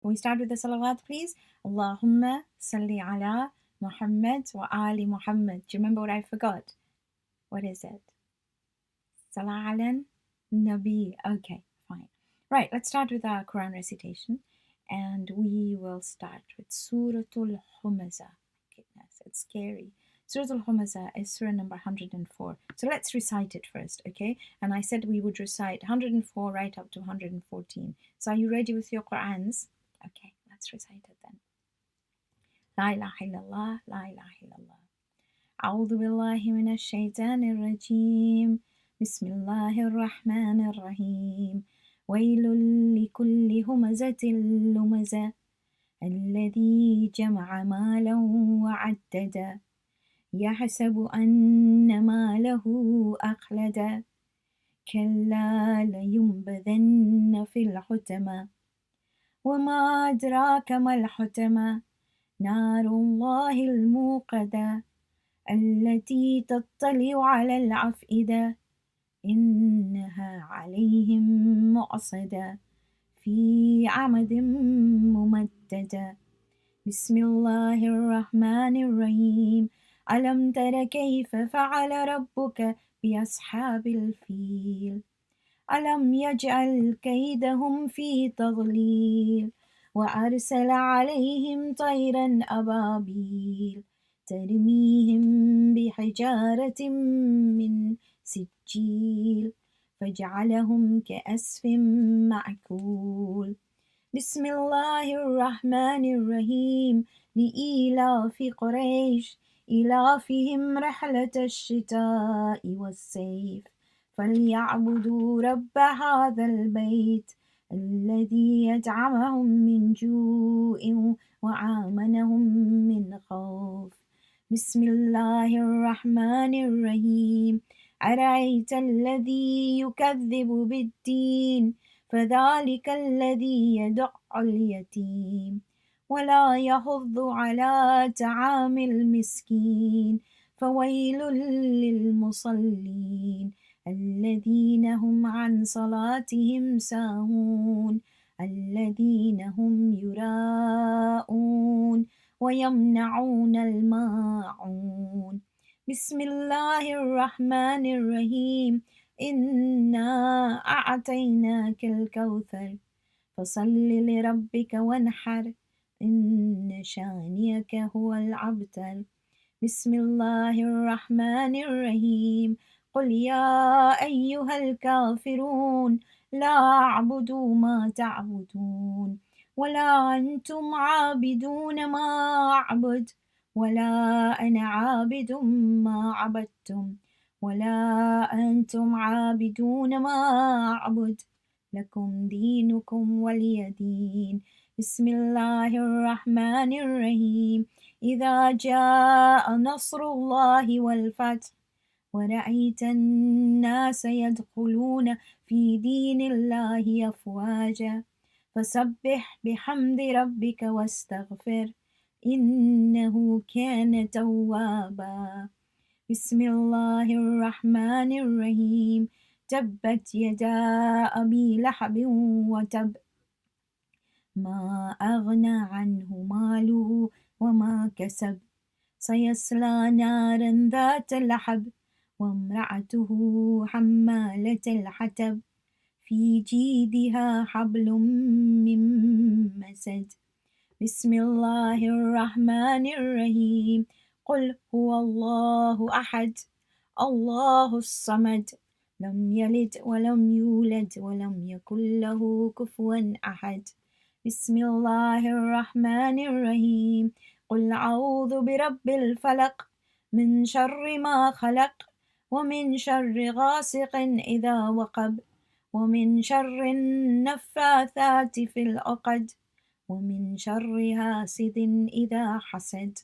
we start with the salawat, please? Allahumma salli ala Muhammad wa ali Muhammad. Do you remember what I forgot? What is it? Salah ala Nabi. Okay, fine. Right, let's start with our Quran recitation. And we will start with Suratul Humaza. Goodness, it's scary. Suratul Humaza is surah number 104. So let's recite it first, okay? And I said we would recite 104 right up to 114. So are you ready with your Qurans? Okay, let's recite it then. La ilaha illallah, la ilaha illallah. أعوذ بالله من الشيطان الرجيم. بسم الله الرحمن الرحيم. ويل لكل همزة لمزة الذي جمع مالا وعددا يحسب أن ماله أخلدا كلا لينبذن في الحطمة وما أدراك ما الحطمة نار الله الموقدة التي تطلع على الأفئدة إنها عليهم مؤصدة في عمد ممددة بسم الله الرحمن الرحيم ألم تر كيف فعل ربك بأصحاب الفيل ألم يجعل كيدهم في تضليل وأرسل عليهم طيرا أبابيل ترميهم بحجارة من سجيل فجعلهم كأسف مأكول بسم الله الرحمن الرحيم لإيلاف قريش إيلافهم رحلة الشتاء والصيف فليعبدوا رب هذا البيت الذي يطعمهم من جوع وآمنهم من خوف بسم الله الرحمن الرحيم أرأيت الذي يكذب بالدين فذلك الذي يدع اليتيم ولا يحض على طعام المسكين فويل للمصلين الذين هم عن صلاتهم ساهون الذين هم يراءون ويمنعون الماعون بسم الله الرحمن الرحيم إنا أعطيناك الكوثر فصل لربك وانحر إن شانئك هو الأبتر بسم الله الرحمن الرحيم قل يا أيها الكافرون لا أعبد ما تعبدون ولا أنتم عابدون ما أعبد ولا أنا عابد ما عبدتم ولا أنتم عابدون ما أعبد لكم دينكم ولي دين بسم الله الرحمن الرحيم إذا جاء نصر الله والفتح ورأيت الناس يدخلون في دين الله أفواجا فسبح بحمد ربك واستغفر إنه كان توابا بسم الله الرحمن الرحيم تبت يدا أبي لهب وتب ما أغنى عنه ماله وما كسب سيصلى نارا ذات لهب وامرأته حمالة الحطب في جيدها حبل من مسد بسم الله الرحمن الرحيم قل هو الله أحد الله الصمد لم يلد ولم يولد ولم يكن له كفوا أحد بسم الله الرحمن الرحيم قل أعوذ برب الفلق من شر ما خلق ومن شر غاسق إذا وقب ومن شر النفاثات في العقد ومن شر حاسد إذا حسد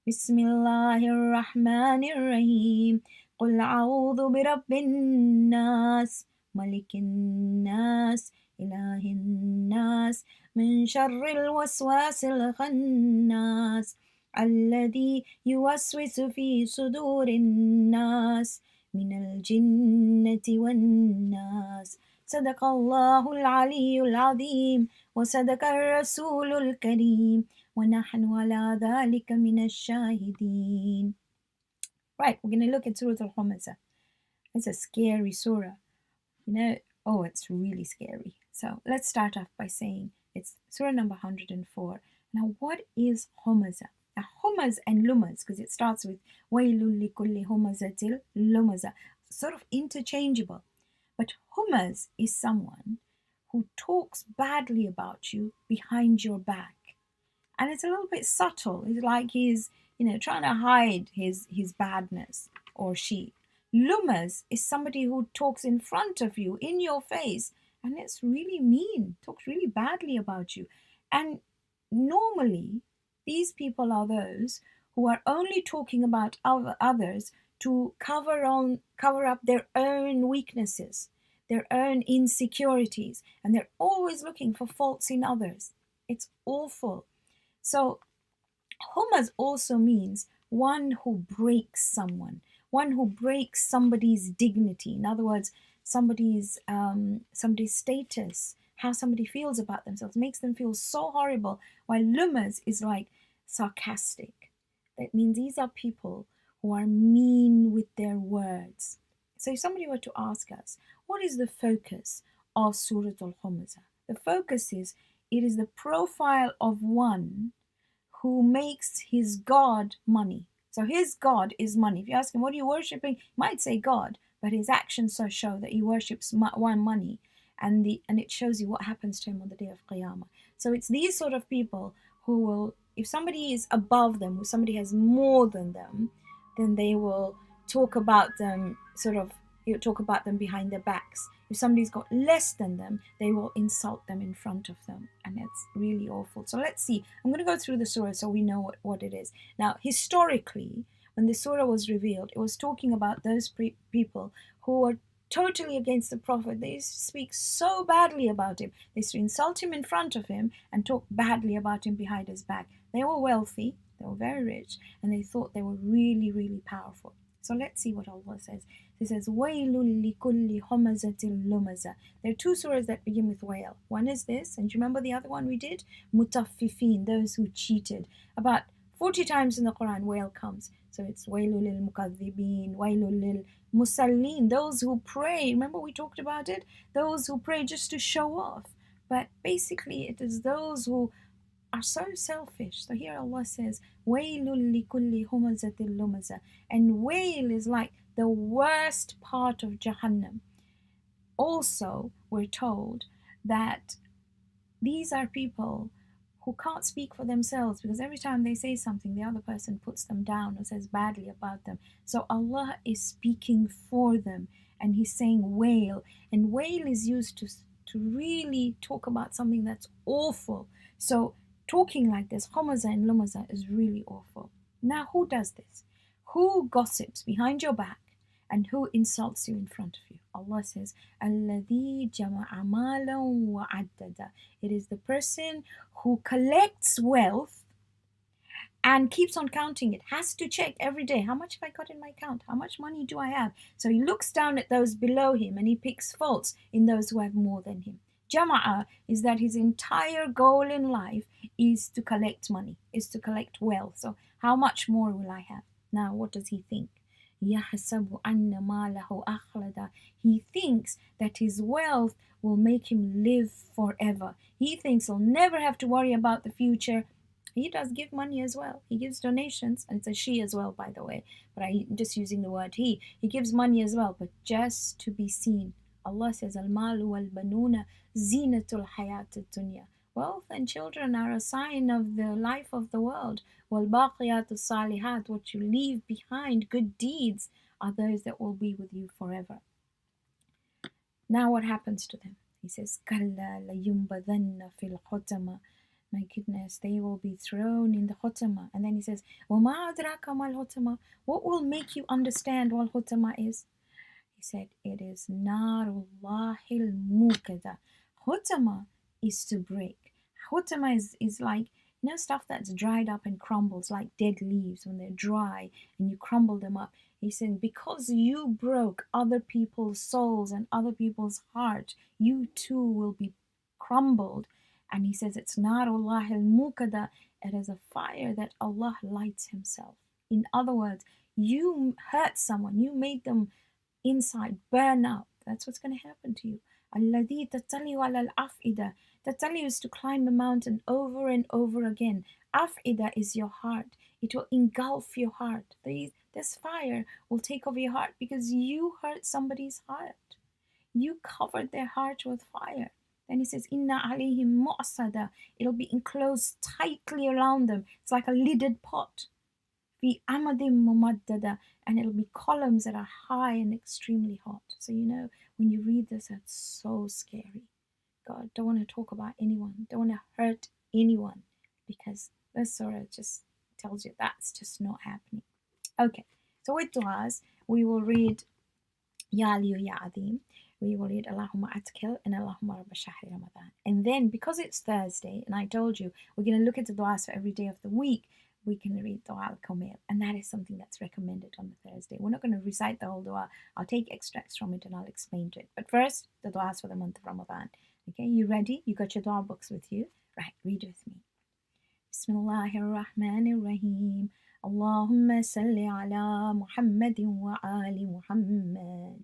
بسم الله الرحمن الرحيم قل أعوذ برب الناس ملك الناس إله الناس من شر الوسواس الخناس الذي يوسوس في صدور الناس من الجنة والناس صدق الله العلي العظيم وصدق الرسول الكريم ونحن على ذلك من الشاهدين. Right, we're going to look at Surah Al-Humazah. It's a scary surah. Oh, it's really scary. So let's start off by saying it's surah number 104. Now, what is Humazah? Now, Humaz and Lumaz, because it starts with Wailul likulli humazatil lumazah, sort of interchangeable. But Humaz is someone who talks badly about you behind your back. And it's a little bit subtle. It's like he's, trying to hide his badness, or she. Lumaz is somebody who talks in front of you, in your face, and it's really mean, talks really badly about you. And normally, these people are those who are only talking about others to cover up their own weaknesses, their own insecurities, and they're always looking for faults in others. It's awful. So Humaz also means one who breaks someone, one who breaks somebody's dignity. In other words, somebody's status, how somebody feels about themselves, makes them feel so horrible. While Lumaz is like sarcastic. That means these are people who are mean with their words. So if somebody were to ask us, what is the focus of Surah Al-Humazah? The focus is, it is the profile of one who makes his God money. So his God is money. If you ask him, what are you worshipping? He might say God, but his actions so show that he worships one money. And it shows you what happens to him on the day of Qiyamah. So it's these sort of people who will, if somebody is above them, or somebody has more than them, then they will talk about them behind their backs. If somebody's got less than them, they will insult them in front of them, and it's really awful. So let's see. I'm going to go through the surah so we know what it is. Now, historically, when the surah was revealed, it was talking about those people who were totally against the Prophet. They used to speak so badly about him. They used to insult him in front of him and talk badly about him behind his back. They were wealthy, they were very rich, and they thought they were really, really powerful. So let's see what Allah says. He says, Wailul likulli humazatil lumazah. There are two surahs that begin with wail. One is this, and do you remember the other one we did? Mutaffifin, those who cheated. About 40 times in the Quran, wail comes. So it's Wailul lil mukaththibin, Wailul lil musallin, those who pray. Remember we talked about it? Those who pray just to show off. But basically it is those who are so selfish. So here Allah says, Wailul likulli humazatil lumazah. And wail is like the worst part of Jahannam. Also, we're told that these are people who can't speak for themselves, because every time they say something, the other person puts them down or says badly about them. So Allah is speaking for them, and He's saying wail. And wail is used to really talk about something that's awful. So talking like this, Humazah and Lumazah, is really awful. Now, who does this? Who gossips behind your back and who insults you in front of you? Allah says, Alladhi jama'a malan wa addada. It is the person who collects wealth and keeps on counting it, has to check every day, how much have I got in my account? How much money do I have? So he looks down at those below him and he picks faults in those who have more than him. Jama'a is that his entire goal in life is to collect money, is to collect wealth. So how much more will I have? Now, what does he think? يَحْسَبُ أَنَّ مَالَهُ أَخْلَدَ. He thinks that his wealth will make him live forever. He thinks he'll never have to worry about the future. He does give money as well. He gives donations, and it's a she as well, by the way, but I'm just using the word he. He gives money as well, but just to be seen. Allah says, Al-malu wal-banuna zinatul hayat dunya. Wealth and children are a sign of the life of the world. Wal-baqiyatu salihat, what you leave behind, good deeds, are those that will be with you forever. Now what happens to them? He says, Kalla layumbadhanna fil khutama. My goodness, they will be thrown in the khutama. And then he says, وَمَا أَدْرَاكَ مَا الْخُتَمَةُ. What will make you understand what khutama is? He said, it is Narullahil Mukada. Khutama is to break. Khutama is like, stuff that's dried up and crumbles, like dead leaves when they're dry and you crumble them up. He said, because you broke other people's souls and other people's hearts, you too will be crumbled. And he says, it's narullah al-mukada. It is a fire that Allah lights himself. In other words, you hurt someone, you made them inside burn up. That's what's going to happen to you. الذي تتلي على الأفئدة. Tatali is to climb a mountain over and over again. Afida is your heart. It will engulf your heart. This fire will take over your heart because you hurt somebody's heart. You covered their heart with fire. Then he says, Inna alayhim mu'asada. It'll be enclosed tightly around them. It's like a lidded pot. Fi amadim mumaddada. And it'll be columns that are high and extremely hot. So when you read this, it's so scary. God, don't want to talk about anyone. Don't want to hurt anyone. Because this surah just tells you that's just not happening. Okay, so with du'as, we will read Ya Aliyu Ya Azim. We will read Allahumma Atkil and Allahumma Rabba Shahri Ramadan. And then, because it's Thursday, and I told you, we're going to look at the du'as for every day of the week, we can read Dua al-Kumail. And that is something that's recommended on the Thursday. We're not going to recite the whole dua. I'll take extracts from it and I'll explain to it. But first, the du'as for the month of Ramadan. Okay, you ready? You got your dua books with you? Right, read with me. Bismillahir Rahmanir Rahim. Allahumma salli ala Muhammadin wa ali Muhammad.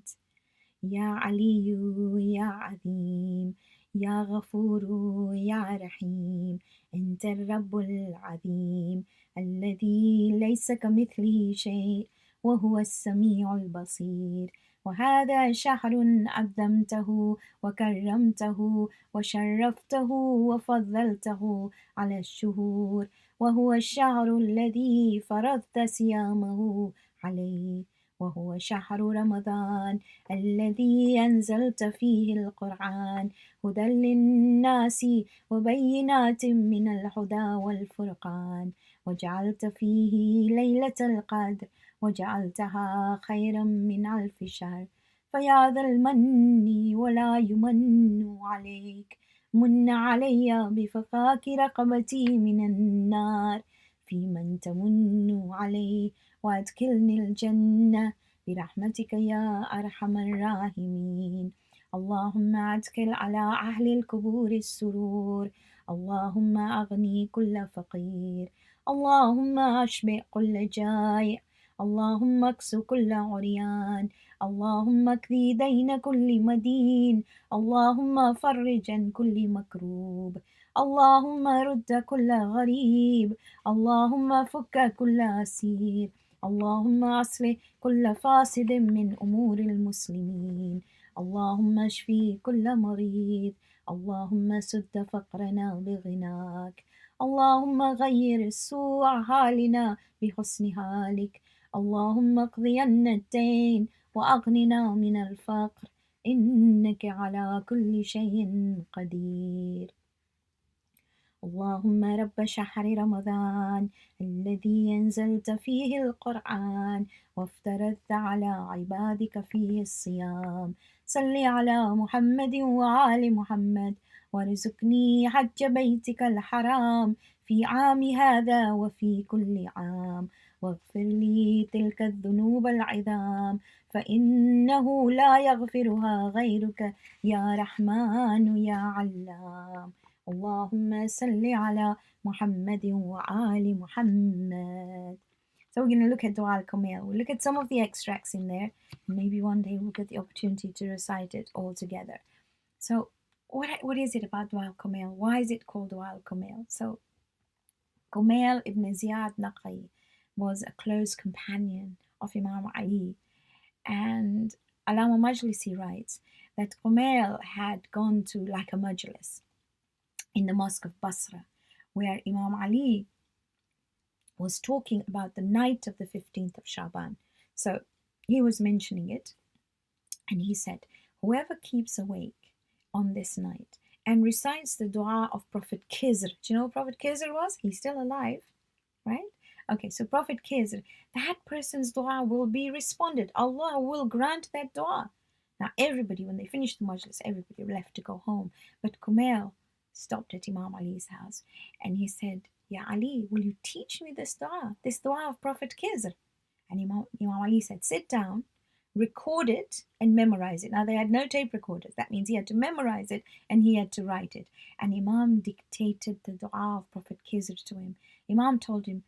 Ya Aliyu Ya Azim. Ya Ghafuru Ya Rahim. Anta Rabbul Azim. الذي ليس كمثله شيء وهو السميع البصير. وهذا شهر عظمته وكرمته وشرفته وفضلته على الشهور، وهو الشهر الذي فرضت صيامه عليه، وهو شهر رمضان الذي أنزلت فيه القرآن هدى للناس وبينات من الهدى والفرقان، وجعلت فيه ليلة القدر وجعلتها خيرا من 1000 شهر. فيا ذا المن ولا يمن عليك، من علي بفقاك رقبتي من النار، في من تمن عليه وأدخلني الجنة برحمتك يا أرحم الراحمين. اللهم أدخل على أهل القبور السرور، اللهم أغني كل فقير، اللهم أشبع كل جائع، اللهم اكس كل عريان، اللهم اقضي دين كل مدين، اللهم فرج عن كل مكروب، اللهم رد كل غريب، اللهم فك كل أسير، اللهم أصلح كل فاسد من أمور المسلمين، اللهم اشفي كل مريض، اللهم سد فقرنا بغناك، اللهم غير سوء حالنا بحسن حالك، اللهم اقضي عنا الدين وأغننا من الفقر، إنك على كل شيء قدير. اللهم رب شهر رمضان الذي أنزلت فيه القرآن وافترضت على عبادك فيه الصيام، صل على محمد وآل محمد وارزقني حج بيتك الحرام في عام هذا وفي كل عام، واغفر لي تلك الذنوب العظام فإنه لا يغفرها غيرك يا رحمن يا علام. اللهم صل على محمد وآل محمد. So we're going to look at Dua al-Kumail. We'll look at some of the extracts in there. Maybe one day we'll get the opportunity to recite it all together. So what is it about Dua al-Kumail? Why is it called Dua al-Kumail? So Kumail ibn Ziyad Naqi was a close companion of Imam Ali. And Alama Majlisi writes that Kumail had gone to like a majlis in the mosque of Basra, where Imam Ali was talking about the night of the 15th of Shaban. So he was mentioning it, and he said, whoever keeps awake on this night and recites the dua of Prophet Khizr. Do you know who Prophet Khizr was? He's still alive, right? Okay, so Prophet Khizr, that person's dua will be responded. Allah will grant that dua. Now everybody, when they finished the majlis, everybody left to go home. But Kumail stopped at Imam Ali's house and he said, Ya Ali, will you teach me this dua of Prophet Khizr? And Imam Ali said, sit down, record it, and memorize it. Now, they had no tape recorders. That means he had to memorize it and he had to write it. And Imam dictated the dua of Prophet Khizr to him. Imam told him,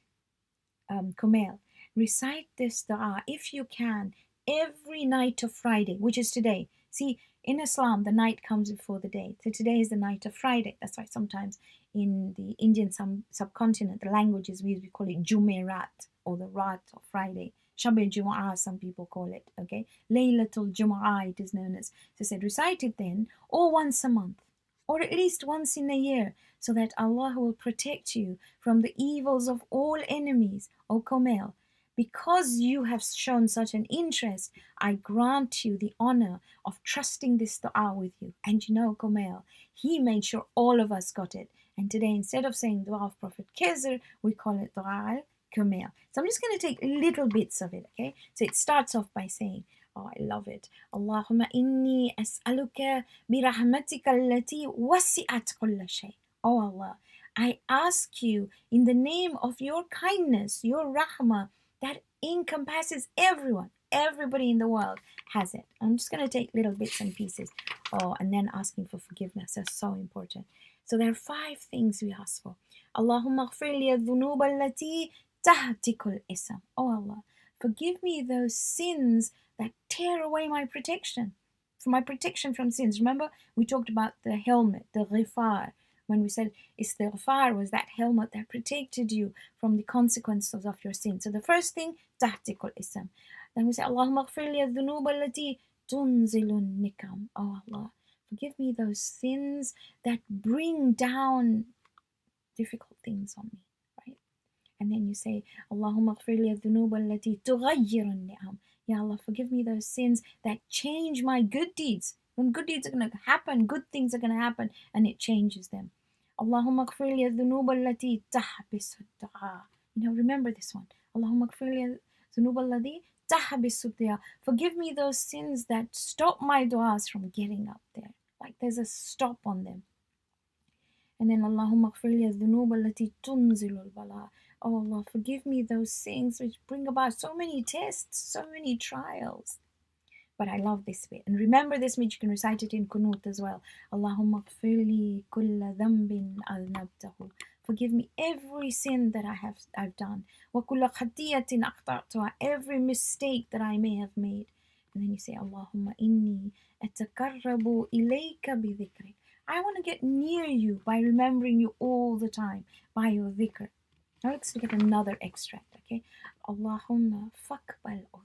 Kumail, recite this dua if you can every night of Friday, which is today. See, in Islam, the night comes before the day. So today is the night of Friday. That's why sometimes in the Indian subcontinent, the languages we call it Jumerat, or the Rat of Friday. Shabi Jum'ah, some people call it. Okay, Laylatul Jum'ah, it is known as. So said, recite it then, or once a month, or at least once in a year, so that Allah will protect you from the evils of all enemies, O Kumail. Because you have shown such an interest, I grant you the honor of trusting this dua with you. And you know, Kumail, he made sure all of us got it. And today, instead of saying dua of Prophet Khizr, we call it dua al-Kumail. So I'm just going to take little bits of it, okay? So it starts off by saying, oh, I love it. Allahumma inni as'aluka birahmatika allati wasi'at kulla shay. Oh Allah, I ask you in the name of your kindness, your rahmah, that encompasses everyone. Everybody in the world has it. I'm just going to take little bits and pieces. Oh, and then asking for forgiveness. That's so important. So there are 5 things we ask for. Allahumma ghfir li adh-dhunub allati tahtikul ism. Oh Allah, forgive me those sins that tear away my protection. For my protection from sins. Remember, we talked about the helmet, the ghifar. When we said istighfar was that helmet that protected you from the consequences of your sin. So the first thing, tahtikul ism. Then we say, Allahumma ghfir li adh-dhunub allati tunzilun nikam. Oh Allah, forgive me those sins that bring down difficult things on me, right? And then you say, Allahumma ghfir li adh-dhunub allati tughayyirun ni'am. Ya Allah, forgive me those sins that change my good deeds. When good deeds are going to happen, good things are going to happen, and it changes them. Allahumma ghfir li adh-dhunub allati tahbisu ad-du'a. Remember this one. Allahumma ghfir li adh-dhunub allati tahbisu ad-du'a. Forgive me those sins that stop my du'as from getting up there. Like there's a stop on them. And then Allahumma ghfir li adh-dhunub allati tunzilu al-bala. Oh Allah, forgive me those things which bring about so many tests, so many trials. But I love this bit. And remember this bit, you can recite it in Qunut as well. Allahumma ghfir li kulla dhanbin adnabtahu. Forgive me every sin that I've done. Wa kulla khatiyatin akhta'tuha. Every mistake that I may have made. And then you say, Allahumma inni atakarrabu ilayka bi dhikrik. I want to get near you by remembering you all the time, by your dhikr. Now let's look at another extract, okay? Allahumma faqbal udhri.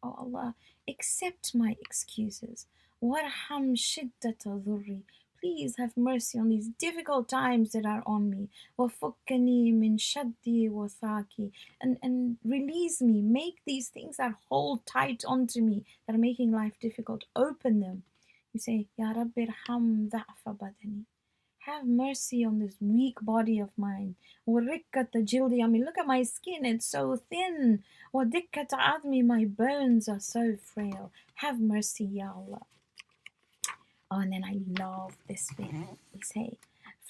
Oh Allah, accept my excuses. Warham shiddata dhurri. Please have mercy on these difficult times that are on me. Wafukkani min shaddi wathaki. And release me. Make these things that hold tight onto me, that are making life difficult. Open them. You say, Ya Rabbi irham dha'fa badani. Have mercy on this weak body of mine. وَرِكَّةَ جِلْدِي. I mean, look at my skin, it's so thin. وَدِكَّةَ عَظْمِي. My bones are so frail. Have mercy, Ya Allah. Oh, and then I love this bit. We say,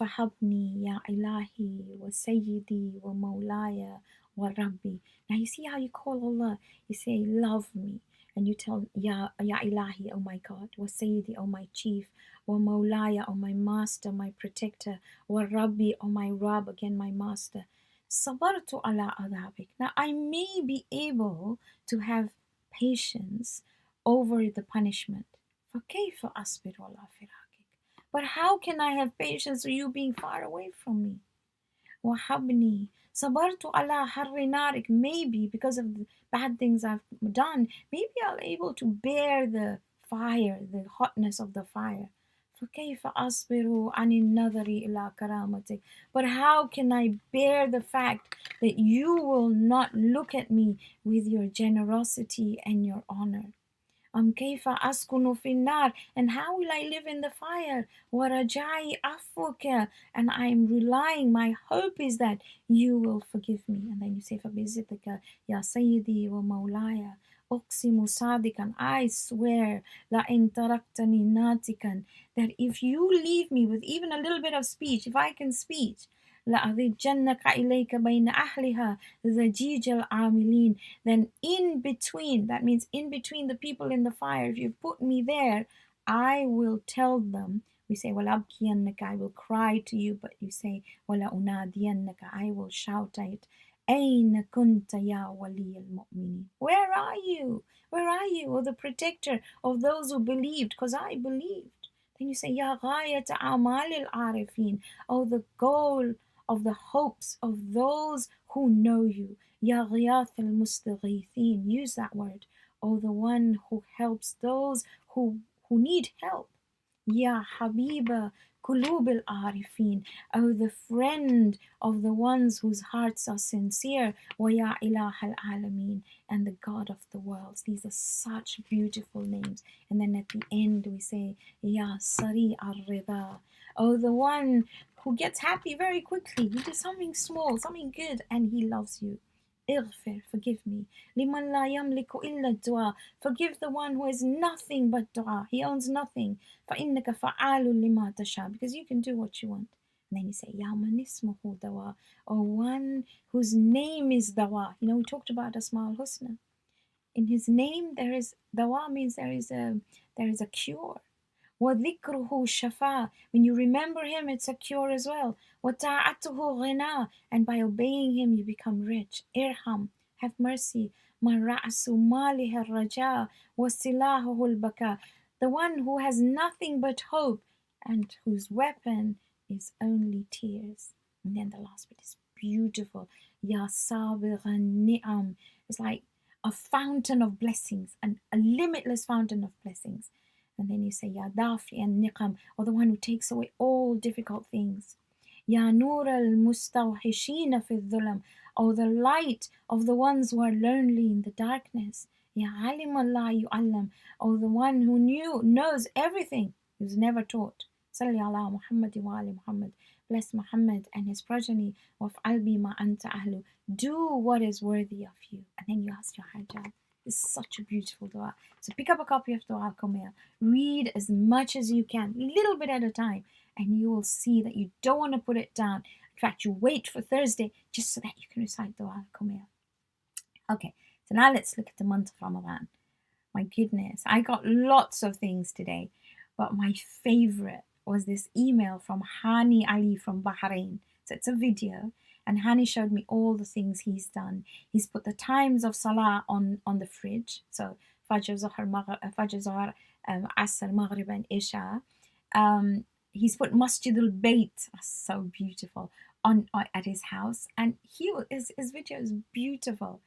فَحَبْنِي يَا إِلَهِي وَسَيِّدِي وَمَوْلَايَ وَرَبِّي. Now you see how you call Allah. You say, love me. And you tell, Ya Ilahi, oh my God, wa Sayyidi, oh my chief, wa Mawlaya, oh my master, my protector, wa Rabbi, oh my Rabb, again my master. Sabartu ala adhabik. Now I may be able to have patience over the punishment. فَكَيْفَ أَصْبِرُ عَلَى فِرَاقِكَ. But how can I have patience for you being far away from me? وَحَبْنِي صَبَرْتُ عَلَى حَرِّ نَارِكَ. Maybe because of the bad things I've done, maybe I'll able to bear the fire, the hotness of the fire. فَكَيْفَ أَصْبِرُ عَنِ النَّظَرِ إِلَى كَرَامَتِكَ. But how can I bear the fact that you will not look at me with your generosity and your honor? كيف أسكن في النار. And how will I live in the fire? ورجائي عفوك. And I'm relying, my hope is that you will forgive me. And then you say, فبعزتك يا سيدي ومولاي أقسم صادقا. I swear لئن تركتني ناطقا, that if you leave me with even a little bit of speech, if I can speak, لأضجنك إليك بين أهلها ضجيج العاملين. Then in between, that means in between the people in the fire, if you put me there, I will tell them. We say وَلَأَبْكِيَنَّكَ, I will cry to you, but you say وَلَأُنَادِيَنَّكَ, I will shout it. أين كنت يا ولي المؤمنين? Where are you? Where are you? Or the protector of those who believed, because I believed. Then you say يا غاية أعمال العارفين, oh the goal of the hopes of those who know you. يا غياث المستغيثين, use that word. Oh, the one who helps those who need help. Ya Habiba Kulub al-Arifin, oh the friend of the ones whose hearts are sincere. Wa Ya Ilah al-Alameen, and the God of the worlds. These are such beautiful names. And then at the end we say Ya Sari al-Rida, oh the one who gets happy very quickly. You do something small, something good, and he loves you. Ighfir, forgive me. Liman la yamliku illa dua, forgive the one who has nothing but dua. He owns nothing. فَإِنَّكَ فَعَالٌ لِمَا تَشَاءُ, because you can do what you want. And then you say, يَا مَنْ اسْمُهُ دَوَاء, or one whose name is dawa. You know, we talked about Asma al-Husna. In his name there is dawa, means there is a cure. وَذِكْرُهُ شَفَاء, when you remember him, it's a cure as well. وَطَاعَتُهُ غِنَى, and by obeying him you become rich. Irham, have mercy. مَا رَأْسُ مَالِهِ الرَّجَاء وَسِلَاهُهُ الْبَكَاء, the one who has nothing but hope and whose weapon is only tears. And then the last bit is beautiful. Ya sabighan ni'am, it's like a fountain of blessings, and a limitless fountain of blessings. And then you say, Ya Dafi and Niqam, or the one who takes away all difficult things. Ya Nur al Mustawhishina fi dhulam, or the light of the ones who are lonely in the darkness. Ya Alim Allah yu'allam, or the one who knows everything, who's never taught. Salli ala Muhammad wa ali Muhammad. Bless Muhammad and his progeny. Waf'al bima anta ahlu. Do what is worthy of you. And then you ask your hajjah. It's such a beautiful dua. So pick up a copy of Dua Kumail. Read as much as you can, little bit at a time, and you will see that you don't want to put it down. In fact, you wait for Thursday just so that you can recite Dua Kumail. Okay, so now let's look at the month of Ramadan. My goodness, I got lots of things today, but my favorite was this email from Hani Ali from Bahrain. So it's a video, and Hani showed me all the things he's done. He's put the times of Salah on the fridge. So Fajr, Zohar, Asr, Maghrib, and Isha. He's put Masjid al-Bayt, so beautiful, on at his house, and his video is beautiful.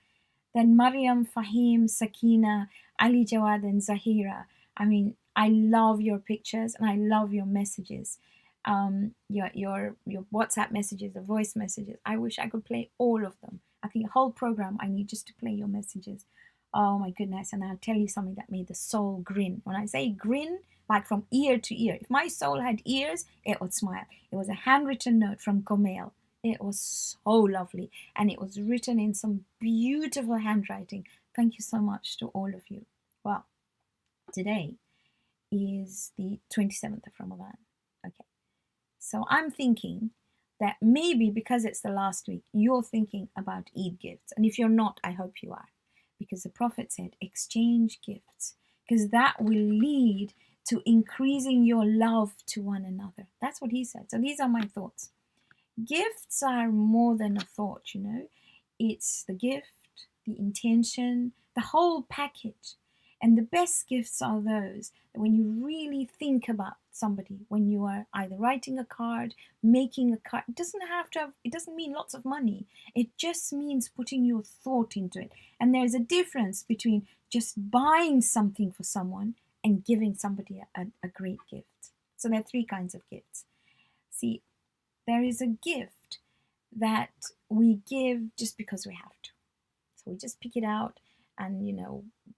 Then Maryam, Fahim, Sakina, Ali Jawad, and Zahira. I mean, I love your pictures and I love your messages. Your WhatsApp messages, the voice messages. I wish I could play all of them. I think a whole program I need just to play your messages. Oh my goodness. And I'll tell you something that made the soul grin. When I say grin, like from ear to ear. If my soul had ears, it would smile. It was a handwritten note from Kumail. It was so lovely, and it was written in some beautiful handwriting. Thank you so much to all of you. Well, today is the 27th of Ramadan. Okay, so I'm thinking that maybe because it's the last week, you're thinking about Eid gifts. And if you're not, I hope you are. Because the Prophet said, exchange gifts, because that will lead to increasing your love to one another. That's what he said. So these are my thoughts. Gifts are more than a thought, you know. It's the gift, the intention, the whole package. And the best gifts are those that when you really think about somebody, when you are either writing a card, making a card, it doesn't mean lots of money. It just means putting your thought into it. And there's a difference between just buying something for someone and giving somebody a great gift. So there are three kinds of gifts. See, there is a gift that we give just because we have to. So we just pick it out, and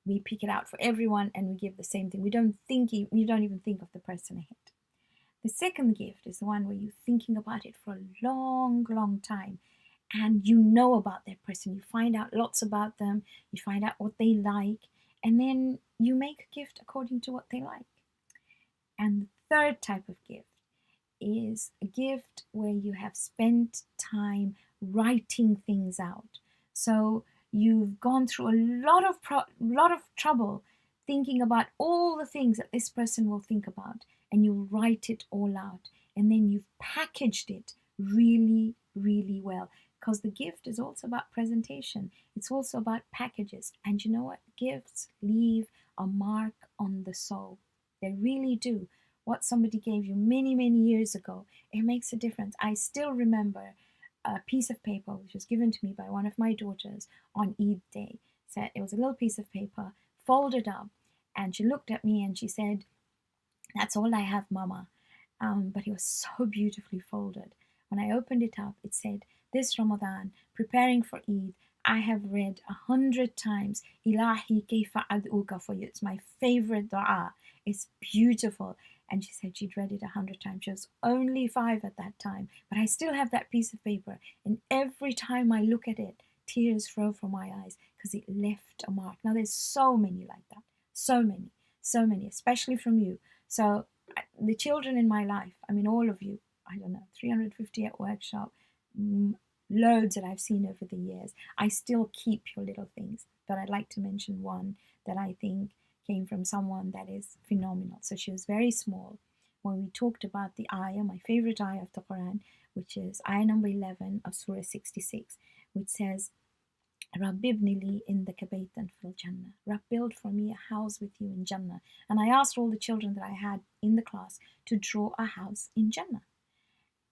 we pick it out for everyone, and we give the same thing. We don't even think of the person ahead. The second gift is the one where you're thinking about it for a long, long time, and you know about that person. You find out lots about them. You find out what they like, and then you make a gift according to what they like. And the third type of gift is a gift where you have spent time writing things out. So you've gone through a lot of trouble thinking about all the things that this person will think about, and you write it all out, and then you've packaged it really, really well. Because the gift is also about presentation, it's also about packages. And you know what? Gifts leave a mark on the soul. They really do. What somebody gave you many, many years ago, it makes a difference. I still remember a piece of paper which was given to me by one of my daughters on Eid Day. Said it was a little piece of paper folded up, and she looked at me and she said, "That's all I have, Mama." But it was so beautifully folded. When I opened it up, it said, "This Ramadan, preparing for Eid, I have read 100 times Ilahi Kayfa Ad'uka for you. It's my favorite dua. It's beautiful." And she said she'd read it 100 times. She was only 5 at that time, but I still have that piece of paper. And every time I look at it, tears flow from my eyes because it left a mark. Now, there's so many like that. So many, especially from you. So, the children in my life, I mean, all of you, I don't know, 350 at workshop, loads that I've seen over the years. I still keep your little things, but I'd like to mention one that I think came from someone that is phenomenal. So she was very small when we talked about the ayah, my favorite ayah of the Quran, which is ayah number 11 of Surah 66, which says, "Rabb ibnili indaka baytan fil Jannah." Rabb, build for me a house with you in Jannah. And I asked all the children that I had in the class to draw a house in Jannah,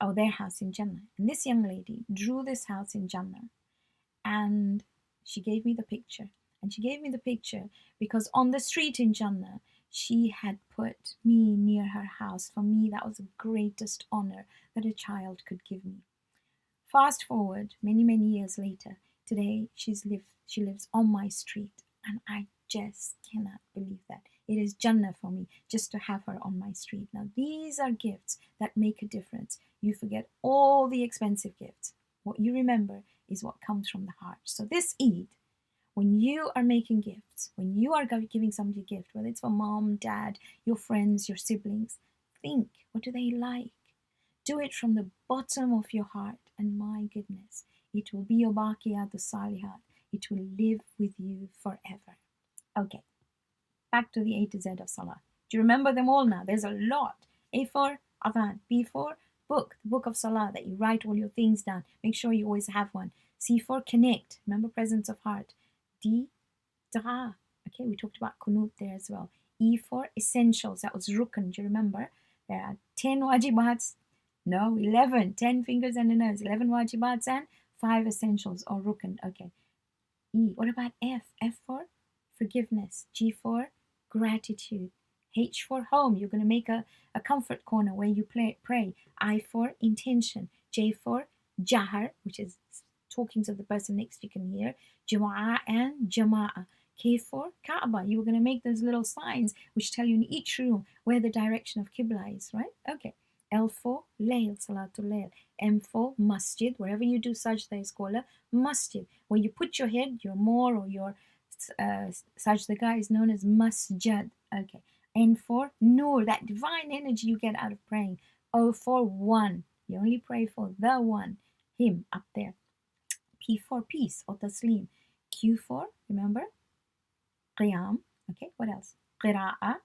or their house in Jannah. And this young lady drew this house in Jannah, and she gave me the picture. And she gave me the picture because on the street in Jannah, she had put me near her house. For me, that was the greatest honor that a child could give me. Fast forward many, many years later, today she lives on my street, and I just cannot believe that. It is Jannah for me just to have her on my street. Now, these are gifts that make a difference. You forget all the expensive gifts. What you remember is what comes from the heart. So this Eid, when you are making gifts, when you are giving somebody a gift, whether it's for mom, dad, your friends, your siblings, think, what do they like? Do it from the bottom of your heart, and my goodness, it will be your baqiyat salihat. It will live with you forever. Okay, back to the A to Z of Salah. Do you remember them all now? There's a lot. A for Adhan, B for book, the book of Salah, that you write all your things down. Make sure you always have one. C for connect, remember presence of heart. D, dua. Okay, we talked about kunut there as well. E for essentials, that was rukn. Do you remember? There are 10 wajibats. No, 11. 10 fingers and a nose. 11 wajibats and 5 essentials or rukn. Okay. E. What about F? F for forgiveness. G for gratitude. H for home. You're going to make a comfort corner where you pray. I for intention. J for jahar, which is talking to the person next you can hear. Jama'ah and jama'ah. K for Kaaba. You were going to make those little signs which tell you in each room where the direction of Qibla is, right? Okay. L for Layl, Salatul Layl. M for Masjid. Wherever you do sajda is called a masjid. Where you put your head, your more or your sajda is known as masjid. Okay. N for Nur, that divine energy you get out of praying. O for One. You only pray for the One, Him up there. P for peace or taslim. Q for, remember, qiyam. Okay, what else? Qira'ah,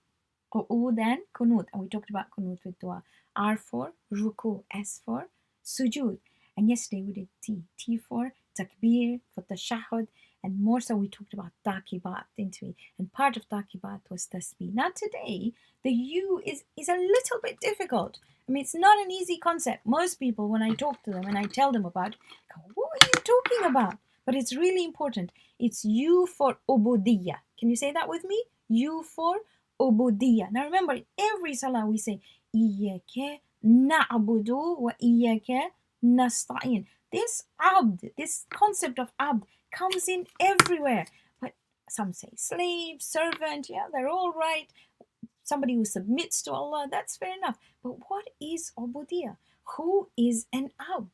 qu'ud and kunut. And we talked about kunut with dua. R for ruku. S for sujud. And yesterday we did T. T for takbir, for tashahud. And more so we talked about taqibat, didn't we? And part of taqibat was tasbih. Now today, the U is a little bit difficult. I mean, it's not an easy concept. Most people, when I talk to them and I tell them about it, go, what are you talking about? But it's really important. It's U for ubudiyya. Can you say that with me? U for ubudiyya. Now remember, in every salah we say, Iyaka na'budu wa iyaka nasta'in. This abd, this concept of abd comes in everywhere. But some say slave, servant, yeah, they're all right. Somebody who submits to Allah, that's fair enough. But what is ubudiyya? Who is an abd?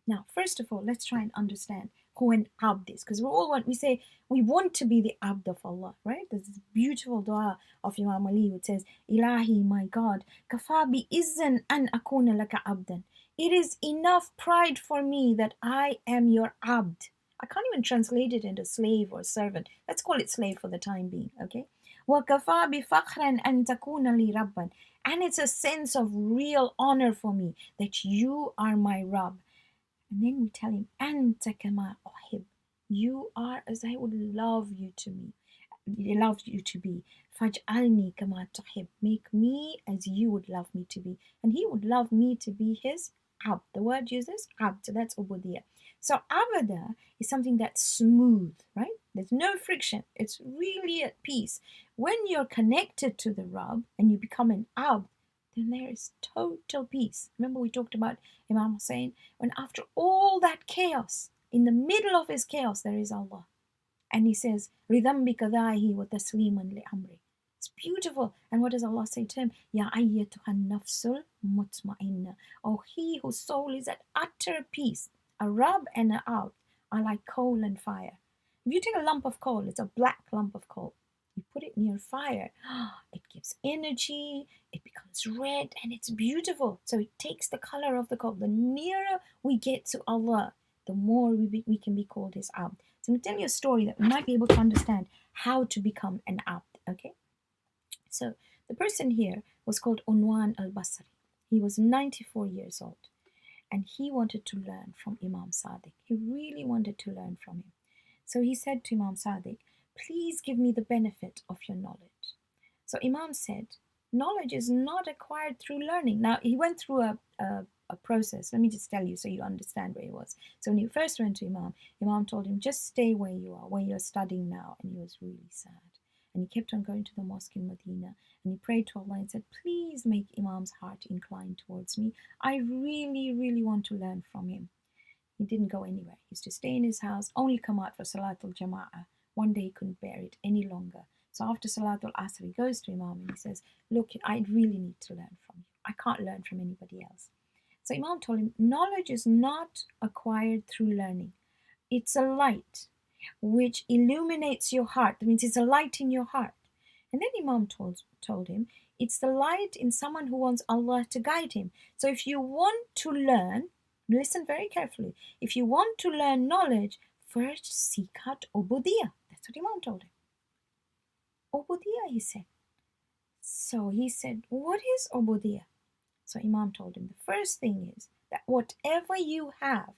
Now, first of all, let's try and understand. who an abd is. Because we say we want to be the abd of Allah, right? There's this beautiful dua of Imam Ali which says, Ilahi, my God, kafa bi izzan an akuna laka abdan. It is enough pride for me that I am your abd. I can't even translate it into slave or servant. Let's call it slave for the time being, okay? وَكَفَى بِفَخْرًا أَن تَكُونَ لِي رَبًّا. And it's a sense of real honor for me that you are my Rabb. And then we tell him, أَنْتَ كَمَا أُحِبُّ. You are as I would love you to be. فَاجْعَلْنِي كَمَا تُحِبُّ. Make me as you would love me to be. And he would love me to be his abd. The word uses abd, so that's ubudiyah. So abada is something that's smooth, right? There's no friction. It's really at peace. When you're connected to the Rabb and you become an abd, then there is total peace. Remember we talked about Imam Hussein, when after all that chaos, in the middle of his chaos, there is Allah. And he says, Ridam bikadahi wa tasliman li amri. It's beautiful. And what does Allah say to him? Ya ayyatuhan nafsul mutma'inna. Oh, he whose soul is at utter peace. A Rabb and a Abd are like coal and fire. If you take a lump of coal, it's a black lump of coal. You put it near fire, it gives energy, it becomes red, and it's beautiful. So it takes the color of the coal. The nearer we get to Allah, the more we can be called his abd. So I'm going to tell you a story that we might be able to understand how to become an abd, okay? So the person here was called Unwan al-Basri. He was 94 years old, and he wanted to learn from Imam Sadiq. He really wanted to learn from him. So he said to Imam Sadiq, please give me the benefit of your knowledge. So Imam said, knowledge is not acquired through learning. Now, he went through a process. Let me just tell you so you understand where he was. So when he first went to Imam told him, just stay where you are, where you're studying now. And he was really sad. And he kept on going to the mosque in Medina. And he prayed to Allah and said, please make Imam's heart inclined towards me. I really, really want to learn from him. He didn't go anywhere. He used to stay in his house, only come out for Salatul Jama'ah. One day he couldn't bear it any longer. So after Salatul Asr, he goes to Imam and he says, look, I really need to learn from you. I can't learn from anybody else. So Imam told him, knowledge is not acquired through learning. It's a light which illuminates your heart. That means it's a light in your heart. And then Imam told him, it's the light in someone who wants Allah to guide him. So if you want to learn, listen very carefully. If you want to learn knowledge, first seek out ubudiyah. That's what Imam told him. Ubudiyah, he said. So he said, what is ubudiyah? So Imam told him, the first thing is that whatever you have,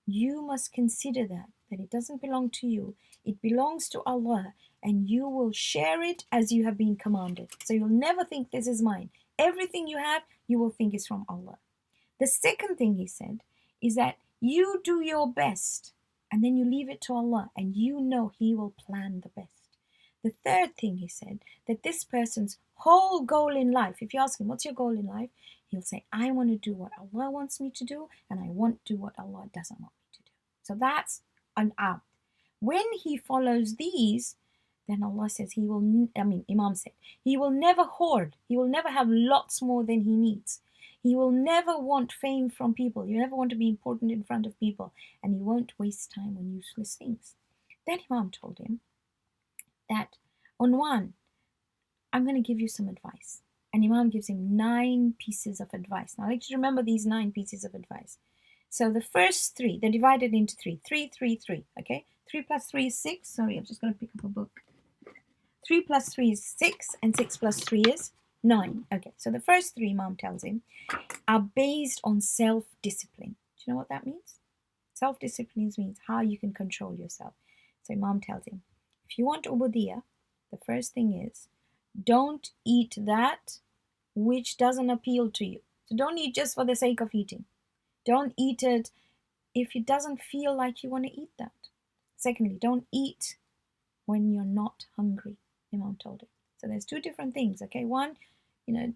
you must consider that it doesn't belong to you. It belongs to Allah, and you will share it as you have been commanded. So you'll never think this is mine. Everything you have, you will think is from Allah. The second thing he said is that you do your best, and then you leave it to Allah, and you know He will plan the best. The third thing he said, that this person's whole goal in life, if you ask him, what's your goal in life? He'll say, I want to do what Allah wants me to do, and I want to do what Allah doesn't want me to do. So that's an abd. When he follows these, then Allah says Imam said, he will never hoard. He will never have lots more than he needs. He will never want fame from people. He will never want to be important in front of people. And he won't waste time on useless things. Then Imam told him that, Unwan, I'm going to give you some advice. And Imam gives him 9 pieces of advice. Now, I'd like you to remember these 9 pieces of advice. So the first 3, they're divided into 3. 3, 3, 3, okay? 3 plus 3 is 6. Sorry, I'm just going to pick up a book. 3 plus 3 is 6, and 6 plus 3 is 9. Okay, so the first 3, Imam tells him, are based on self-discipline. Do you know what that means? Self-discipline means how you can control yourself. So Imam tells him, if you want ubudiyah, the first thing is, don't eat that which doesn't appeal to you. So don't eat just for the sake of eating. Don't eat it if it doesn't feel like you want to eat that. Secondly, don't eat when you're not hungry, Imam told him. So there's 2 different things, okay? One,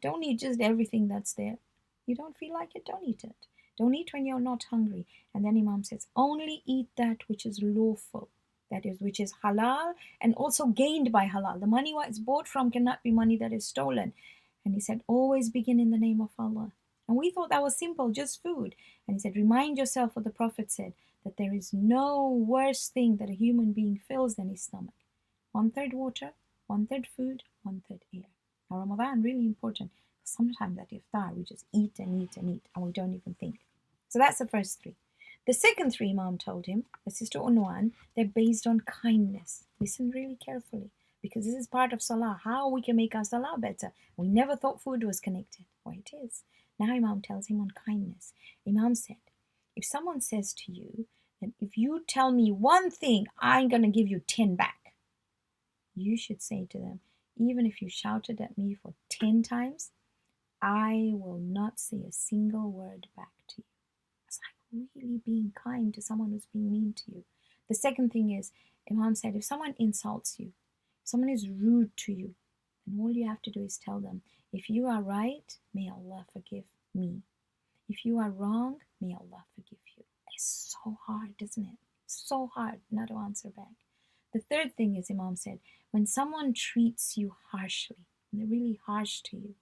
don't eat just everything that's there. You don't feel like it, don't eat it. Don't eat when you're not hungry. And then Imam says, only eat that which is lawful. That is, which is halal and also gained by halal. The money what it's bought from cannot be money that is stolen. And he said, always begin in the name of Allah. And we thought that was simple, just food. And he said, remind yourself what the Prophet said, that there is no worse thing that a human being feels than his stomach. 1/3 water, 1/3 food, 1/3 air. Now, Ramadan, really important. Sometimes at iftar, we just eat and eat and eat, and we don't even think. So that's the first three. The second three, Imam told him, the Sister Unwan, they're based on kindness. Listen really carefully, because this is part of Salah, how we can make our Salah better. We never thought food was connected. Well, it is. Now Imam tells him on kindness. Imam said, if someone says to you that if you tell me one thing, I'm going to give you 10 back, you should say to them, even if you shouted at me for 10 times, I will not say a single word back to you. It's like really being kind to someone who's being mean to you. The second thing is, Imam said, if someone insults you, if someone is rude to you, then all you have to do is tell them, if you are right, may Allah forgive me. If you are wrong, may Allah forgive you. It's so hard, isn't it? So hard not to answer back. The third thing is, Imam said, when someone treats you harshly, and they're really harsh to you,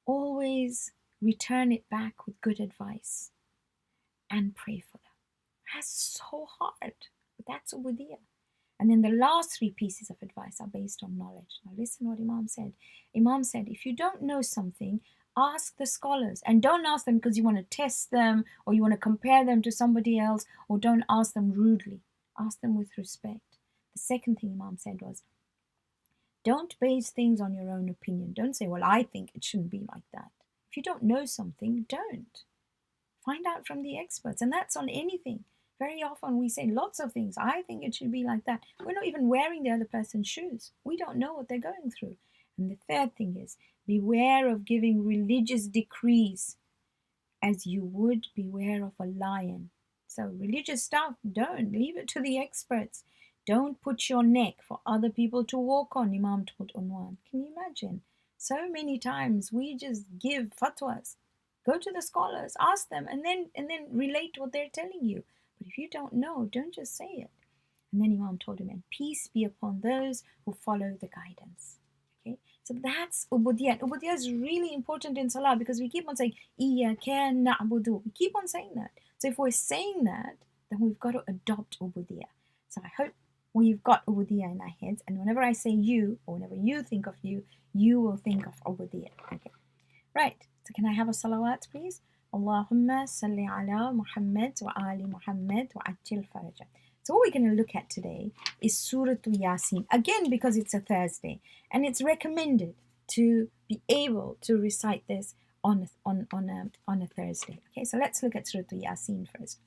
always return it back with good advice and pray for them. That's so hard, but that's ubudiyah. And then the last three pieces of advice are based on knowledge. Now listen what Imam said. Imam said, if you don't know something, ask the scholars. And don't ask them because you want to test them or you want to compare them to somebody else, or don't ask them rudely. Ask them with respect. The second thing Imam said was, don't base things on your own opinion. Don't say, well, I think it shouldn't be like that. If you don't know something, don't. Find out from the experts. And that's on anything. Very often we say lots of things. I think it should be like that. We're not even wearing the other person's shoes. We don't know what they're going through. And the third thing is, beware of giving religious decrees as you would beware of a lion. So religious stuff, don't. Leave it to the experts. Don't put your neck for other people to walk on, Imam told Unwan. Can you imagine? So many times we just give fatwas. Go to the scholars, ask them, and then relate what they're telling you. But if you don't know, don't just say it. And then Imam told him, and peace be upon those who follow the guidance. Okay, so that's ubudiyah. Ubudiyah is really important in Salah because we keep on saying, Iyyaka na'budu. We keep on saying that. So if we're saying that, then we've got to adopt ubudiyah. So I hope we've got ubudiyah in our heads, and whenever I say you, or whenever you think of you will think of ubudiyah. Okay, right. So can I have a salawat, please? Allahumma salli ala Muhammad wa ali Muhammad wa ajil faraja. So what we're going to look at today is Surah Yasin. Again, because it's a Thursday, and it's recommended to be able to recite this on a Thursday. Okay, so let's look at Surah Yasin first.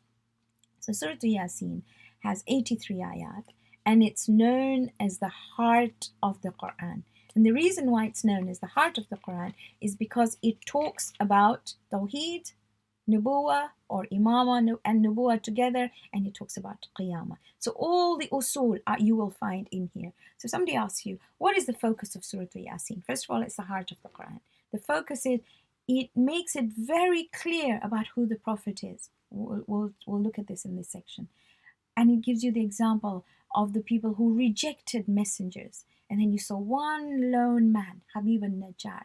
So Surah Yasin has 83 ayat, and it's known as the heart of the Quran. And the reason why it's known as the heart of the Quran is because it talks about Tawheed, Nubuwah, or Imamah and Nubuwah together, and it talks about Qiyamah. So all the usul you will find in here. So somebody asks you, what is the focus of Surah Yasin? First of all, it's the heart of the Quran. The focus is, it makes it very clear about who the Prophet is. We'll look at this in this section. And it gives you the example of the people who rejected messengers. And then you saw one lone man, Habib al-Najjar,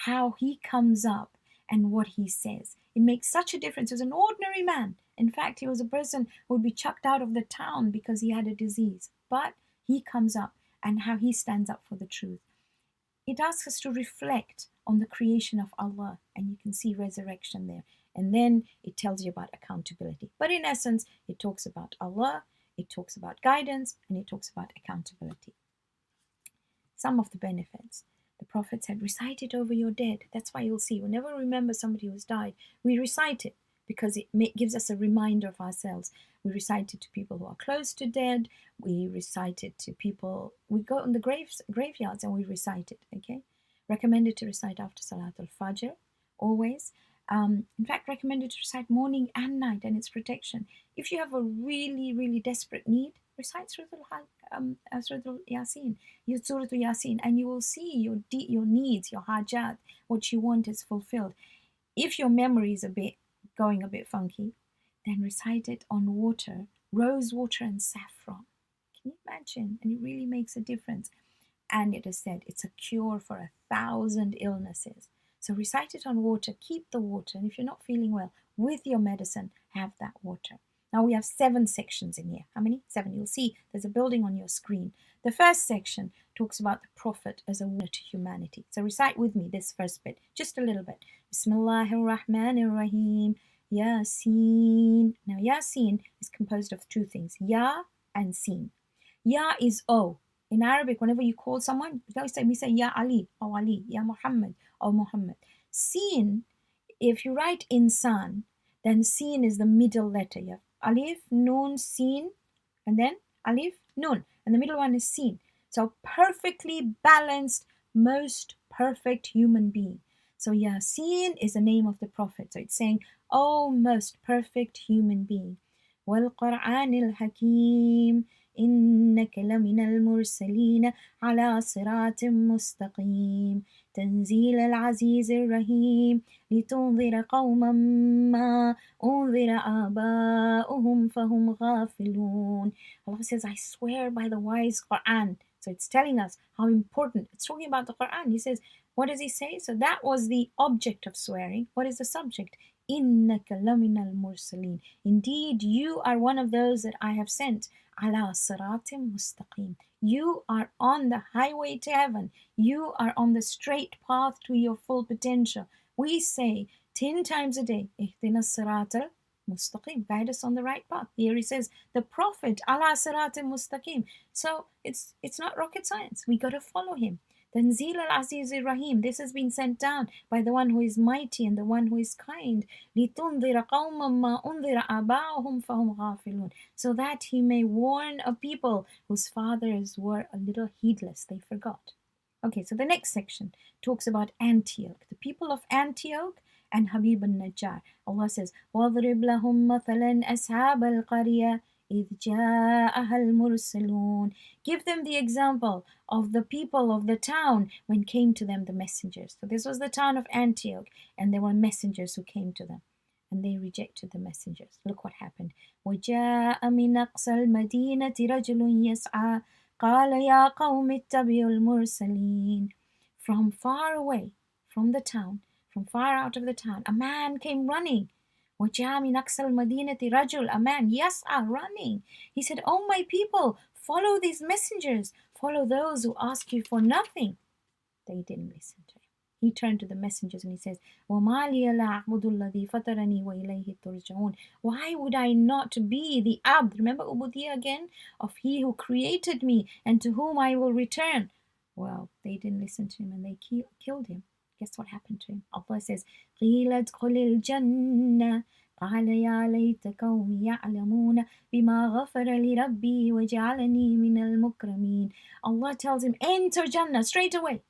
how he comes up and what he says. It makes such a difference. He was an ordinary man. In fact, he was a person who would be chucked out of the town because he had a disease. But he comes up and how he stands up for the truth. It asks us to reflect on the creation of Allah, and you can see resurrection there. And then it tells you about accountability. But in essence, it talks about Allah, it talks about guidance, and it talks about accountability. Some of the benefits. The Prophet said, recite it over your dead. That's why you'll see, whenever we remember somebody who's died, we recite it because it gives us a reminder of ourselves. We recite it to people who are close to dead. We recite it to people, we go on the graveyards and we recite it, okay? Recommended to recite after Salatul Fajr, always. In fact, recommended to recite morning and night, and its protection. If you have a really, really desperate need, recite Surah Yasin, Surah Yasin, and you will see your needs, your hajat, what you want is fulfilled. If your memory is going a bit funky, then recite it on water, rose water and saffron. Can you imagine? And it really makes a difference. And it is said it's a cure for 1,000 illnesses. So recite it on water, keep the water, and if you're not feeling well, with your medicine, have that water. Now we have 7 sections in here. How many? 7. You'll see there's a building on your screen. The first section talks about the Prophet as a warner to humanity. So recite with me this first bit, just a little bit. Bismillahir Rahmanir Rahim. Yasin. Now Yasin is composed of 2 things, Ya and Sin. Ya is O. In Arabic, whenever you call someone, we say Ya Ali, or Ali, Ya Muhammad, or Muhammad. Sin, if you write Insan, then Sin is the middle letter. You have Alif, Nun, Sin, and then Alif, Nun. And the middle one is Sin. So perfectly balanced, most perfect human being. So Yasin is the name of the Prophet. So it's saying, oh, most perfect human being. وَالْقُرْآنِ الْحَكِيمِ إِنَّكَ لَمِنَ الْمُرْسَلِينَ عَلَى صِرَاطٍ مُسْتَقِيمٍ تنزيل العزيز الرحيم لتنذر قوما ما أنذر آباؤهم فهم غافلون. Allah says, I swear by the wise Quran. So it's telling us how important. It's talking about the Quran. He says, what does he say? So that was the object of swearing. What is the subject? إِنَّكَ لَمِنَ الْمُرْسَلِينَ. Indeed, you are one of those that I have sent. عَلَى صِرَاطٍ مُسْتَقِيمٍ. You are on the highway to heaven. You are on the straight path to your full potential. We say 10 times a day, اهدنا الصراط المستقيم. Guide us on the right path. Here he says, the Prophet, على صراط مستقيم. So it's not rocket science. We got to follow him. Tanzil al-Aziz rahim. This has been sent down by the one who is mighty and the one who is kind. لِتُنذِرَ قَوْمًا مَا أُنذِرَ آبَاؤُهُمْ فَهُمْ غَافِلُونَ. So that he may warn a people whose fathers were a little heedless. They forgot. Okay, so the next section talks about Antioch, the people of Antioch and Habib al-Najjar. Allah says, وَاضْرِبْ لَهُمْ مَثَلًا أَصْحَابَ الْقَرْيَةِ إِذْ جَاءَهَا الْمُرْسَلُونَ. Give them the example of the people of the town when came to them the messengers. So this was the town of Antioch, and there were messengers who came to them, and they rejected the messengers. Look what happened. وَجَاءَ مِنْ أَقْصَى الْمَدِينَةِ رَجُلٌ يَسْعَى قَالَ يَا قَوْمِ اتَّبِعُوا الْمُرْسَلِينَ. From far away, from the town, from far out of the town, a man came running. وَجَاءَ مِنْ أَقْصَى الْمَدِينَةِ رَجُلٌ. A man, يَسْعَى, running. He said, oh my people, follow these messengers. Follow those who ask you for nothing. They didn't listen to him. He turned to the messengers and he says, وَمَا لِيَ لَا أَعْبُدُ الَّذِي فَطَرَنِي وَإِلَيْهِ تُرْجَعُونَ. Why would I not be the abd, remember ubudiyya again, of he who created me and to whom I will return? Well, they didn't listen to him and they killed him. Guess what happened to him? Allah says, قِيلَ ادْخُلِ الْجَنَّةِ قال يا ليت قومي يعلمون بما غفر لي ربي وجعلني من المكرمين. Allah tells him, enter Jannah straight away.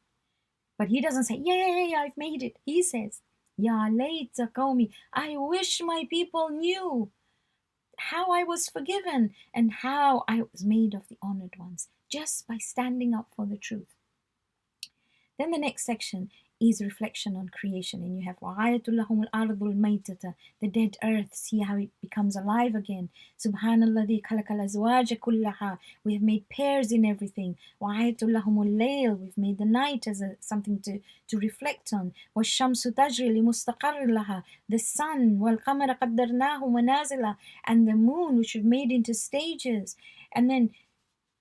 But he doesn't say, yay, I've made it. He says, Ya layta qawmi, I wish my people knew how I was forgiven and how I was made of the honored ones, just by standing up for the truth. Then the next section is reflection on creation, and you have وَآيَةٌ لَهُمُ الْأَرْضُ الْمَيْتَةَ, the dead earth, see how it becomes alive again. Subhanalladhi خَلَقَ الْأَزْوَاجَ كُلَّهَا, we have made pairs in everything. وَآيَةٌ لَهُمُ اللَّيْلُ, we've made the night as something to reflect on. وَالشَّمْسُ تَجْرِي لِمُسْتَقَرٍّ لَهَا, the sun, وَالْقَمَرَ قَدَّرْنَاهُ مَنَازِلَ, and the moon which we've made into stages. And then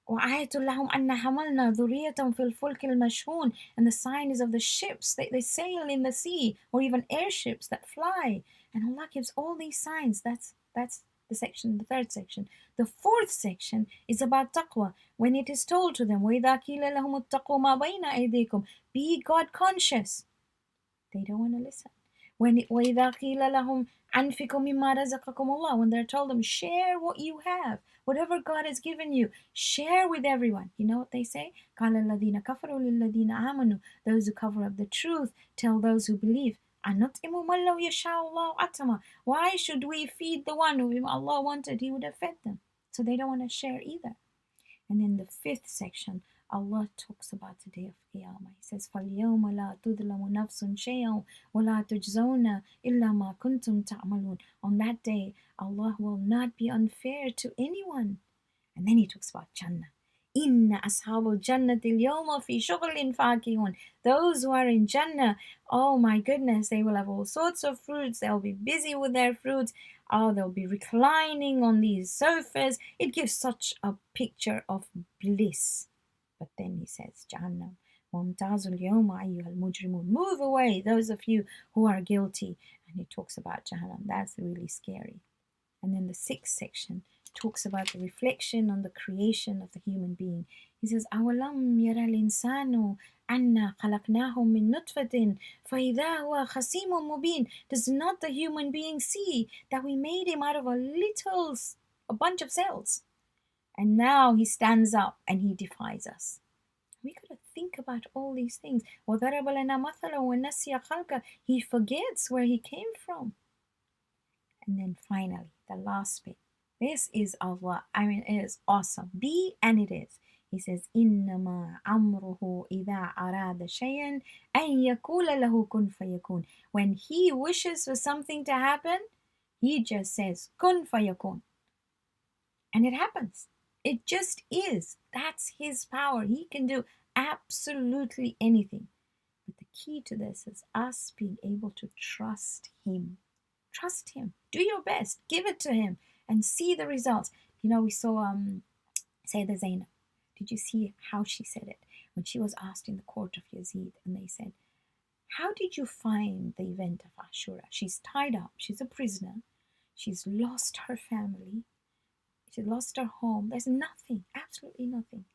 وآية لهم أن حملنا ذريتهم في الفلك المشحون, and the sign is of the ships, they sail in the sea, or even airships that fly. And Allah gives all these signs. That's the section, the third section. The fourth section is about taqwa, when it is told to them وإذا قيل لهم اتقوا ما بين أيديكم, be God conscious. They don't want to listen. وإذا قيل لهم أنفقوا مما رزقكم الله, when they're told them, share what you have, whatever God has given you, share with everyone. You know what they say? قال الذين كفروا للذين آمنوا, those who cover up the truth tell those who believe, أنطعم من لو يشاء الله أطعمه, why should we feed the one whom Allah wanted He would have fed them? So they don't want to share either. And in the fifth section, Allah talks about the day of Qiyamah. He says, فَالْيَوْمَ لَا تُظْلَمُ نَفْسٌ شَيْئًا وَلَا تُجْزَوْنَ إِلَّا مَا كُنْتُمْ تَعْمَلُونَ. On that day, Allah will not be unfair to anyone. And then He talks about Jannah. إِنَّ أَصْحَابُ الْجَنَّةِ الْيَوْمَ فِي شُغْلٍ فَاكِهُونَ. Those who are in Jannah, oh my goodness, they will have all sorts of fruits. They'll be busy with their fruits. they'll be reclining on these sofas. It gives such a picture of bliss. But then he says, Jahannam, Mumtazul Yawma ayyuhal mujrimun. Move away, those of you who are guilty. And he talks about Jahannam. That's really scary. And then the sixth section talks about the reflection on the creation of the human being. He says, أَوَلَمْ يَرَ الْإِنسَانُ أَنَّا خَلَقْنَاهُ مِنْ نُطْفَةٍ فَإِذَا هُوَ خَصِيمٌ مُبِينٌ. Does not the human being see that we made him out of a bunch of cells? And now he stands up and he defies us. We got to think about all these things. وَضَرَبَ لَنَا مَثَلًا وَنَسِيَ خَلْقَهُ. He forgets where he came from. And then finally, the last bit. This is Allah. I mean, it is awesome. Be and it is. He says, إِنَّمَا عَمْرُهُ إِذَا أَرَادَ شَيْئًا أَن يَقُولَ لَهُ كُن فَيَكُونُ. When he wishes for something to happen, he just says, كُن فَيَكُونُ. And it happens. It just is. That's his power. He can do absolutely anything. But the key to this is us being able to trust him. Trust him. Do your best. Give it to him and see the results. You know, we saw Sayyidah Zainab. Did you see how she said it? When she was asked in the court of Yazid, and they said, how did you find the event of Ashura? She's tied up. She's a prisoner. She's lost her family. She lost her home. There's nothing, absolutely nothing.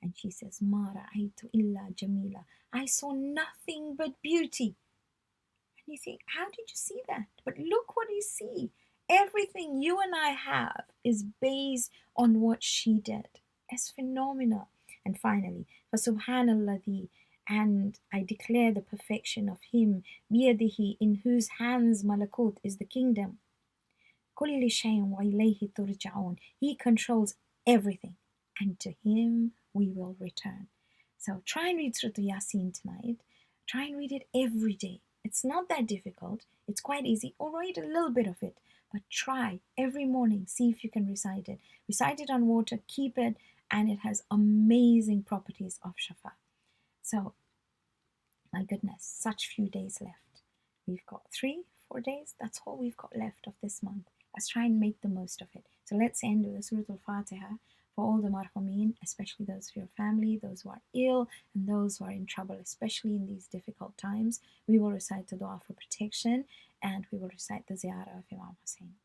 And she says, Ma ra'aytu illa jamila. I saw nothing but beauty. And you think, how did you see that? But look what you see. Everything you and I have is based on what she did. It's phenomenal. And finally, for Subhanallah, and I declare the perfection of him, biyadihi, in whose hands malakut is the kingdom. Kulli shay'in wa ilayhi turja'un. He controls everything, and to him we will return. So try and read Surah Yasin tonight. Try and read it every day. It's not that difficult. It's quite easy. Or read a little bit of it. But try every morning. See if you can recite it. Recite it on water. Keep it. And it has amazing properties of Shafa. So, my goodness, such few days left. We've got 3-4 days. That's all we've got left of this month. Let's try and make the most of it. So let's end with the Surah Al-Fatiha for all the marhumin, especially those of your family, those who are ill, and those who are in trouble, especially in these difficult times. We will recite the dua for protection, and we will recite the ziyarah of Imam Hussein.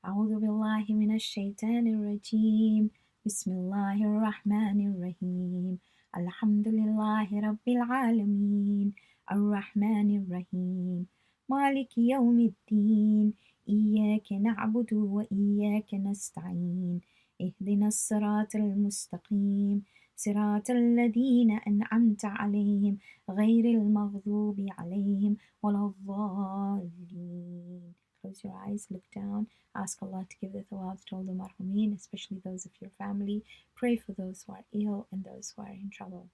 أعوذ بالله من الشيطان الرجيم بسم الله الرحمن الرحيم الحمد لله رب العالمين الرحمن الرحيم مالك يوم الدين إياك نعبد وإياك نستعين اهدنا الصراط المستقيم صراط الذين أنعمت عليهم غير المغضوب عليهم ولا الضالين. Close your eyes, look down, ask Allah to give the thawab to all the marhumin, especially those of your family. Pray for those who are ill and those who are in trouble.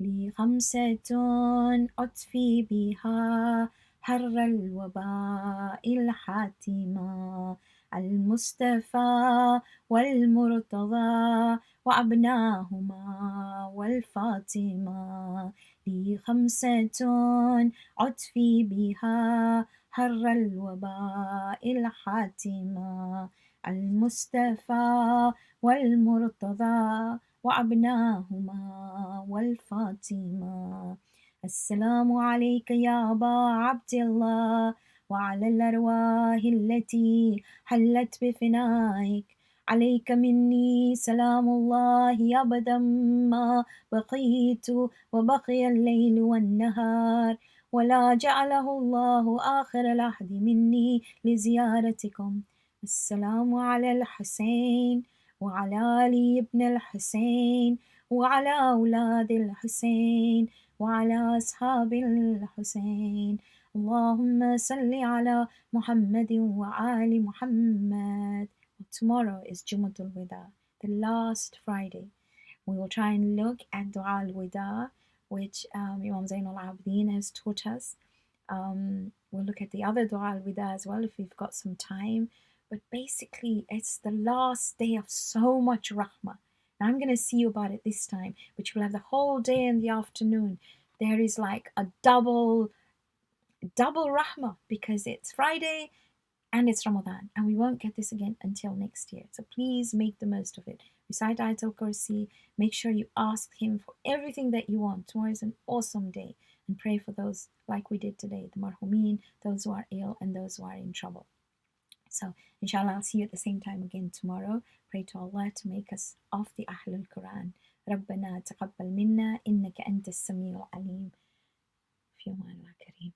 لي خمسة أطفي بها حر الوباء الحاتمة المصطفى والمرتضى وأبناهما والفاطمة لي خمسة أطفي بها حر الوباء الحاتمة المصطفى والمرتضى وأبناهما والفاطمة السلام عليك يا أبا عبد الله وعلى الأرواح التي حلت بفنائك عليك مني سلام الله أبدا ما بقيت وبقي الليل والنهار ولا جعله الله آخر العهد مني لزيارتكم السلام على الحسين وعلى علي بن الحسين وعلى أولاد الحسين وعلى أصحاب الحسين اللهم صل على محمد وآل محمد. Tomorrow is Jumatul Wida, the last Friday. We will try and look at Dua al-Wida, which Imam Zainul Abidin has taught us. We'll look at the other Dua al-Wida as well if we've got some time. But basically, it's the last day of so much rahmah. Now, I'm going to see you about it this time, but you'll have the whole day and the afternoon. There is like a double double rahmah because it's Friday and it's Ramadan, and we won't get this again until next year. So please make the most of it. Recite Ayatul Kursi. Make sure you ask Him for everything that you want. Tomorrow is an awesome day, and pray for those like we did today, the marhumin, those who are ill, and those who are in trouble. So, inshallah, I'll see you at the same time again tomorrow. Pray to Allah to make us of the Ahlul Quran. ربنا تقبل منا إنك أنت السميع العليم. في أمان الله كريم.